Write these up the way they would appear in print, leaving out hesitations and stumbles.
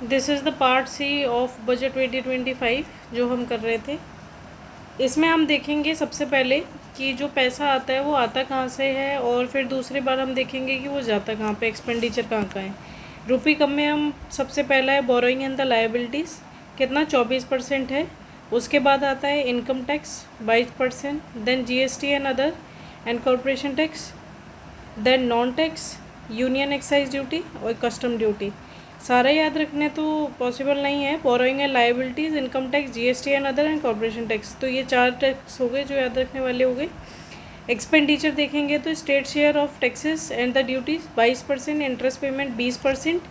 This is the part C of budget 2025 जो हम कर रहे थे। इसमें हम देखेंगे सबसे पहले कि जो पैसा आता है वो आता कहाँ से है, और फिर दूसरी बार हम देखेंगे कि वो जाता कहाँ पे, एक्सपेंडिचर कहाँ का है। रुपी कम में हम सबसे पहला है बोरोइंग एंड द लायबिलिटीज़, कितना 24% है। उसके बाद आता है income tax 22%, then GST and other and corporation tax, then non tax, union excise duty और कस्टम ड्यूटी। सारा याद रखने तो पॉसिबल नहीं है। Borrowing and liabilities, income tax, GST and other and corporation tax, तो ये 4 टैक्स हो गए जो याद रखने वाले हो गए। एक्सपेंडिचर देखेंगे तो state share of taxes and the duties 22%, interest payment 20%,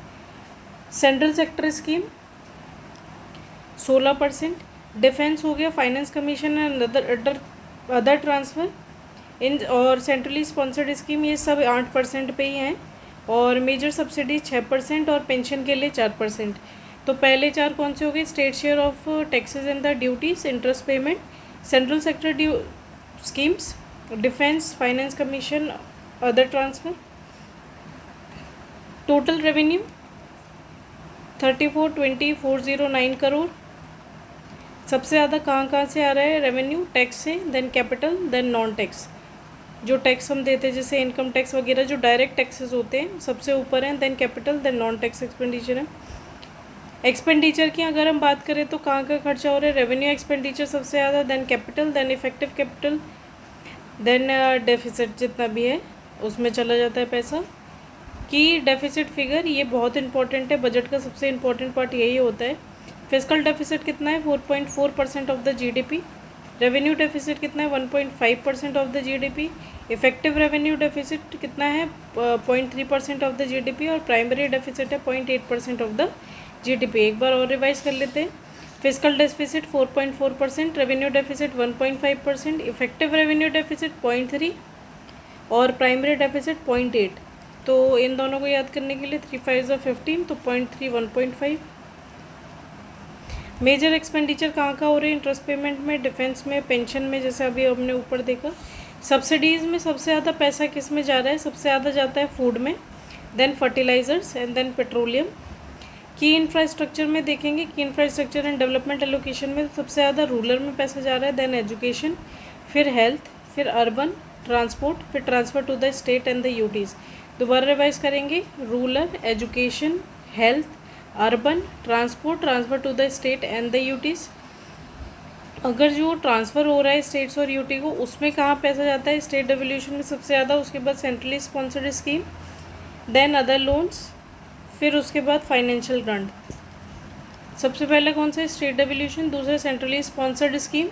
central sector scheme 16%, defence हो गया, finance commission and other transfer इन और सेंट्रली स्पॉन्सर्ड स्कीम, ये सब 8% पे ही हैं। और मेजर सब्सिडी 6% और पेंशन के लिए 4%। तो पहले 4 कौन से हो गए? State share of taxes and the duties, interest payment, central sector due schemes, defence, finance commission, other transfer. Total revenue 34,20,409 crore. सबसे ज़्यादा कहाँ से आ रहा है रेवेन्यू? टैक्स से, then capital, then non tax. जो टैक्स हम देते हैं जैसे इनकम टैक्स वगैरह जो डायरेक्ट टैक्सेस होते हैं सबसे ऊपर हैं, then capital, then non tax expenditure है। एक्सपेंडिचर की अगर हम बात करें तो कहाँ का खर्चा हो रहा है? रेवेन्यू एक्सपेंडिचर सबसे ज़्यादा, then capital, then effective capital, then deficit जितना भी है उसमें चला जाता है पैसा। की डेफिसिट फिगर ये बहुत इंपॉर्टेंट है, बजट का सबसे इम्पोर्टेंट पार्ट यही होता है। फिजिकल डेफिसिट कितना है? 4.4% of the GDP। Revenue deficit कितना है? 1.5% of the GDP। Effective revenue deficit कितना है? 0.3% ऑफ द GDP। और प्राइमरी डेफिसिट है 0.8% ऑफ द GDP। एक बार और रिवाइज कर लेते हैं। Physical deficit 4.4%, revenue deficit 1.5%, effective revenue deficit 0.3 और प्राइमरी डेफिसिट 0.8। तो इन दोनों को याद करने के लिए 3 5 15, तो 0.3 1.5। मेजर एक्सपेंडिचर कहाँ का हो रहे हैं? इंटरेस्ट पेमेंट में, डिफेंस में, पेंशन में, जैसे अभी हमने ऊपर देखा। सब्सिडीज़ में सबसे ज़्यादा पैसा किस में जा रहा है? सबसे ज़्यादा जाता है फूड में, then fertilisers and then petroleum. की इंफ्रास्ट्रक्चर में देखेंगे, की इंफ्रास्ट्रक्चर एंड डेवलपमेंट एलोकेशन में सबसे ज़्यादा रूरल में पैसा जा रहा है, देन एजुकेशन, फिर हेल्थ, फिर अर्बन, ट्रांसपोर्ट, फिर transfer to the state and the UTs. दोबारा रिवाइज करेंगे, rural, education, health, urban, transport, transfer to the state and the UTs. अगर जो ट्रांसफ़र हो रहा है स्टेट्स और यूटी को, उसमें कहाँ पैसा जाता है? स्टेट डेवोल्यूशन में सबसे ज़्यादा, उसके बाद centrally sponsored scheme, then other loans, फिर उसके बाद फाइनेंशियल ग्रांट। सबसे पहले कौन सा? स्टेट डेवोल्यूशन, दूसरा centrally sponsored scheme,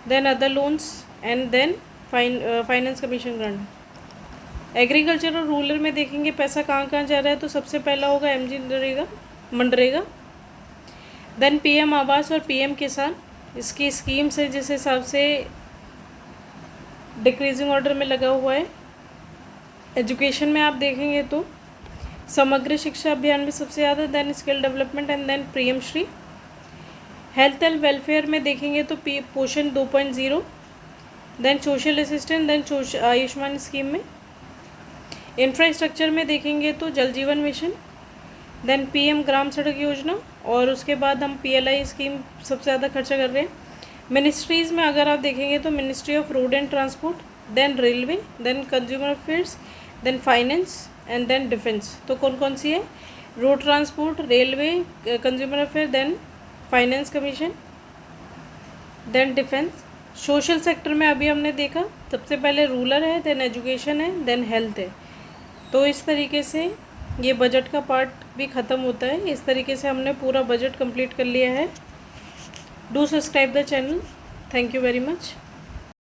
then other loans and then finance commission grant. Agriculture और रूरल में देखेंगे पैसा कहाँ जा रहा है, तो सबसे पहला होगा मनरेगा, देन PM आवास और PM किसान। इसकी स्कीम्स है जिस हिसाब से डिक्रीजिंग ऑर्डर में लगा हुआ है। एजुकेशन में आप देखेंगे तो समग्र शिक्षा अभियान में सबसे ज़्यादा, then skill development and then PM Shri. Health and welfare में देखेंगे तो Poshan 2.0, then social assistant, then Ayushman scheme में। इंफ्रास्ट्रक्चर में देखेंगे तो जल जीवन मिशन, देन PM ग्राम सड़क योजना, और उसके बाद हम PLI स्कीम सबसे ज़्यादा खर्चा कर रहे हैं। मिनिस्ट्रीज़ में अगर आप देखेंगे तो ministry of road and transport, then railway, then consumer affairs, then finance and then defence. तो कौन कौन सी है? Road transport, railway, consumer affair, then finance commission, then defence. Social sector में अभी हमने देखा सबसे पहले रूरल है, देन एजुकेशन है, देन हेल्थ है। तो इस तरीके से ये बजट का पार्ट भी ख़त्म होता है। इस तरीके से हमने पूरा बजट कंप्लीट कर लिया है। Do subscribe the channel. Thank you very much.